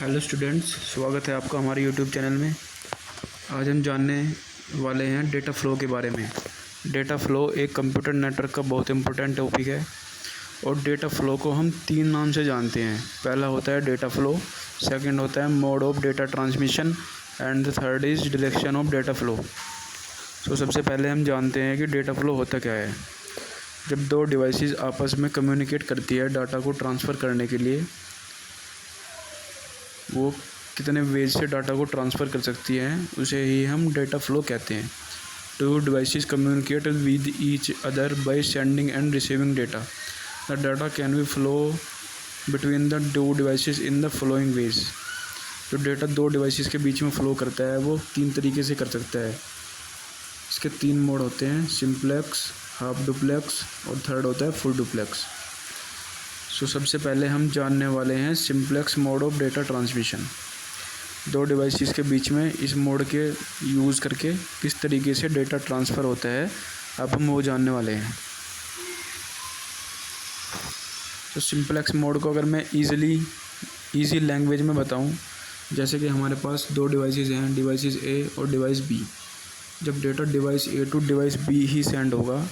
Hello students, स्वागत है आपका हमारे यूट्यूब चैनल में। आज हम जानने वाले हैं डेटा फ़्लो के बारे में। डेटा फ़्लो एक कंप्यूटर नेटवर्क का बहुत इंपॉर्टेंट टॉपिक है और डेटा फ़्लो को हम 3 नाम से जानते हैं। पहला होता है डेटा फ़्लो, सेकंड होता है mode of data transmission and the third is direction of data flow. तो सबसे पहले हम जानते हैं कि डेटा फ़्लो होता क्या है। जब दो डिवाइसेस आपस में कम्युनिकेट करती है डाटा को ट्रांसफ़र करने के लिए, वो कितने वेज से डाटा को ट्रांसफ़र कर सकती हैं, उसे ही हम डेटा फ़्लो कहते हैं। Two devices communicate with each other by sending and receiving data. The data can be flow between the two devices in the following ways. जो डेटा दो डिवाइसेस के बीच में फ़्लो करता है वो 3 तरीके से कर सकता है। इसके 3 मोड होते हैं, सिंप्लेक्स, हाफ डुप्लेक्स और थर्ड होता है फुल डुप्लेक्स। सबसे पहले हम जानने वाले हैं simplex mode of data transmission. दो डिवाइसेस के बीच में इस मोड के यूज़ करके किस तरीके से डेटा ट्रांसफ़र होता है, अब हम वो जानने वाले हैं। तो सिंप्लेक्स मोड को अगर मैं ईज़ी लैंग्वेज में बताऊं, जैसे कि हमारे पास दो डिवाइसेस हैं, डिवाइसेस ए और डिवाइस बी। जब data device A to device B ही सेंड होगा,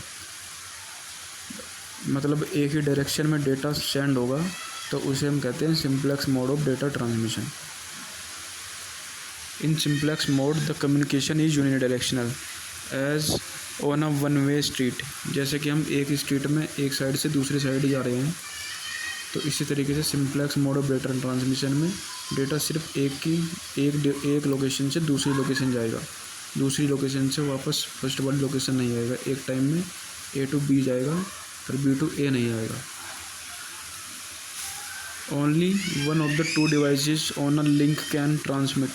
मतलब एक ही डायरेक्शन में डेटा सेंड होगा, तो उसे हम कहते हैं simplex mode of data transmission. In simplex mode the communication is unidirectional as on a one way street. जैसे कि हम एक स्ट्रीट में एक साइड से दूसरी साइड जा रहे हैं, तो इसी तरीके से simplex mode of data transmission में डेटा सिर्फ एक लोकेशन से दूसरी लोकेशन जाएगा, दूसरी लोकेशन से वापस फर्स्ट वाली लोकेशन नहीं आएगा। एक टाइम में ए टू बी जाएगा और बी टू ए नहीं आएगा। Only one of the two devices on a link can transmit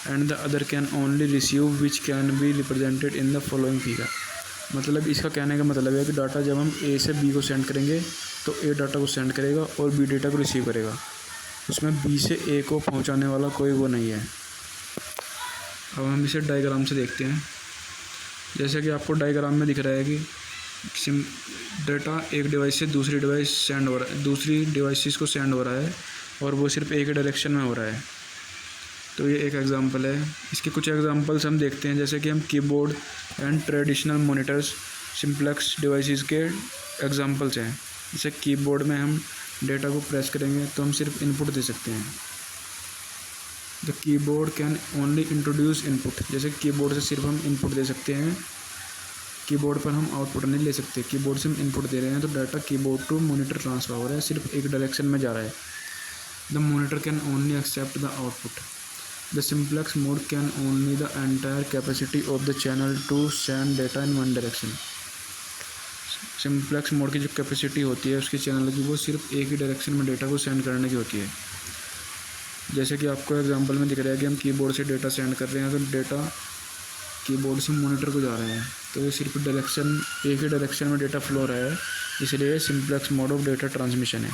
and the other can only receive which can be represented in the following figure. मतलब इसका कहने का मतलब है कि डाटा जब हम ए से बी को सेंड करेंगे तो ए डाटा को सेंड करेगा और बी डाटा को रिसीव करेगा। उसमें बी से ए को पहुंचाने वाला कोई वो नहीं है। अब हम इसे डायग्राम से देखते हैं। जैसे कि आपको डायग्राम में दिख रहा है कि डेटा एक डिवाइस से दूसरी डिवाइस सेंड हो रहा है, दूसरी डिवाइसेस को सेंड हो रहा है और वो सिर्फ एक ही डायरेक्शन में हो रहा है। तो ये एक एग्जांपल है। इसके कुछ एग्जांपल्स हम देखते हैं, जैसे कि हम keyboard and traditional monitors simplex devices के एग्जांपल्स हैं। जैसे कीबोर्ड में हम डेटा को प्रेस करेंगे तो हम सिर्फ इनपुट दे सकते हैं। The keyboard can only introduce input. जैसे कीबोर्ड से सिर्फ हम इनपुट दे सकते हैं, कीबोर्ड पर हम आउटपुट नहीं ले सकते। कीबोर्ड से हम इनपुट दे रहे हैं तो data keyboard to monitor transfer हो रहा है, सिर्फ एक डायरेक्शन में जा रहा है। The monitor can only accept the output. The simplex mode can only the entire capacity of the channel to send data in one direction. Simplex mode की जो कैपेसिटी होती है उसके चैनल की, वो सिर्फ एक ही डायरेक्शन में डेटा को सेंड करने की होती है। जैसे कि आपको एग्जांपल में दिख रहा है कि हम कीबोर्ड से डेटा सेंड कर रहे हैं तो डेटा कीबोर्ड से मॉनिटर को जा रहे हैं, तो ये सिर्फ एक ही डायरेक्शन में डेटा फ्लो रहा है, इसलिए simplex mode of data transmission है।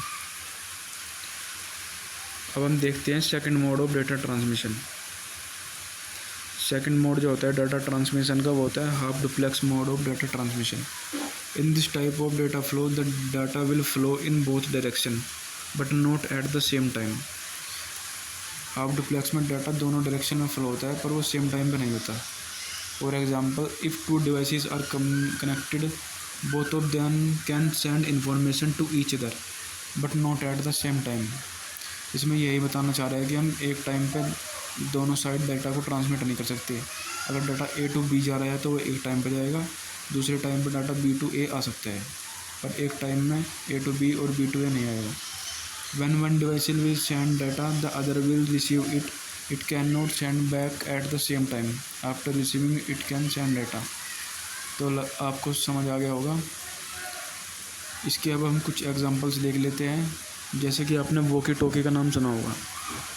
अब हम देखते हैं second mode of data transmission. Second mode जो होता है डेटा ट्रांसमिशन का, वो होता है half duplex mode of data transmission. In this type of data flow the data will flow in both direction but not at the same time. Half duplex में data दोनों direction में flow होता है पर वो सेम टाइम पे नहीं होता। For example, if two devices are connected, both of them can send information to each other, but not at the same time. इसमें यही बताना चाह रहा है कि हम एक टाइम पे दोनों साइड डाटा को ट्रांसमिट नहीं कर सकते। अगर डाटा ए टू बी जा रहा है तो वो एक टाइम पे जाएगा, दूसरे टाइम पे डाटा बी टू ए आ सकता है, पर एक टाइम में ए टू बी और बी टू ए नहीं आएगा। When one device will send data, the other will receive it. It cannot send back at the same time. After receiving it can send data. तो आपको समझ आ गया होगा। इसके अब हम कुछ एग्जांपल्स देख लेते हैं। जैसे कि आपने वॉकी टॉकी का नाम सुना होगा।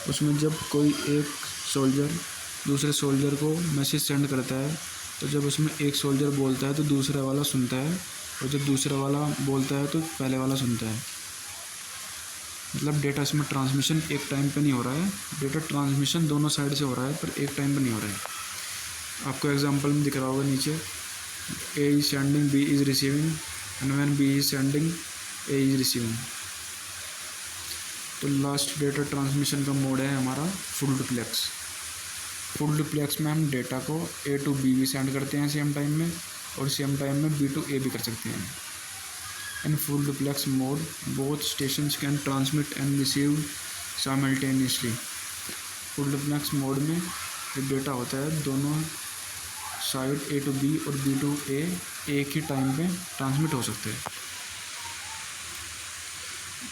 उसमें जब कोई एक सोल्जर दूसरे सोल्जर को मैसेज सेंड करता है, तो जब उसमें एक सोल्जर बोलता है तो दूसरा वाला सुनता है, और जब दूसरा वाला बोलता है तो पहले वाला सुनता है। मतलब डेटा इसमें ट्रांसमिशन एक टाइम पे नहीं हो रहा है, डेटा ट्रांसमिशन दोनों साइड से हो रहा है पर एक टाइम पे नहीं हो रहा है। आपको एग्जांपल में दिख रहा होगा नीचे, A is sending, B is receiving, and when B is sending, A is receiving. तो लास्ट डेटा ट्रांसमिशन का मोड है हमारा फुल डुप्लेक्स। फुल डुप्लेक्स में हम डेटा को A to B भी सेंड करते हैं सेम टाइम में, और सेम टाइम में B to A भी कर सकते हैं। In full duplex mode both stations can transmit and receive simultaneously. Full duplex mode में जो डेटा होता है दोनों साइड A to B और B to A एक ही टाइम पे ट्रांसमिट हो सकते हैं।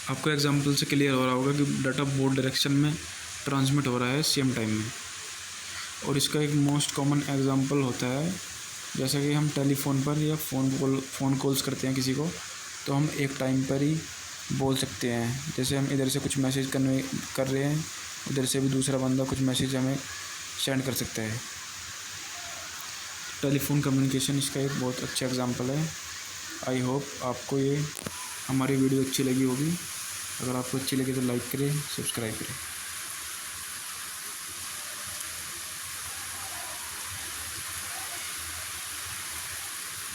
आपको एग्जांपल से क्लियर हो रहा होगा कि डाटा बोथ डायरेक्शन में ट्रांसमिट हो रहा है सेम टाइम में। और इसका एक मोस्ट कॉमन एग्जांपल होता है, जैसे कि हम टेलीफोन पर या फ़ोन कॉल्स करते हैं किसी को, तो हम एक टाइम पर ही बोल सकते हैं। जैसे हम इधर से कुछ मैसेज कर रहे हैं, उधर से भी दूसरा बंदा कुछ मैसेज हमें सेंड कर सकता है। टेलीफोन कम्युनिकेशन इसका एक बहुत अच्छा एग्जांपल है। आई होप आपको ये हमारी वीडियो अच्छी लगी होगी। अगर आपको अच्छी लगी तो लाइक करें, सब्सक्राइब करें।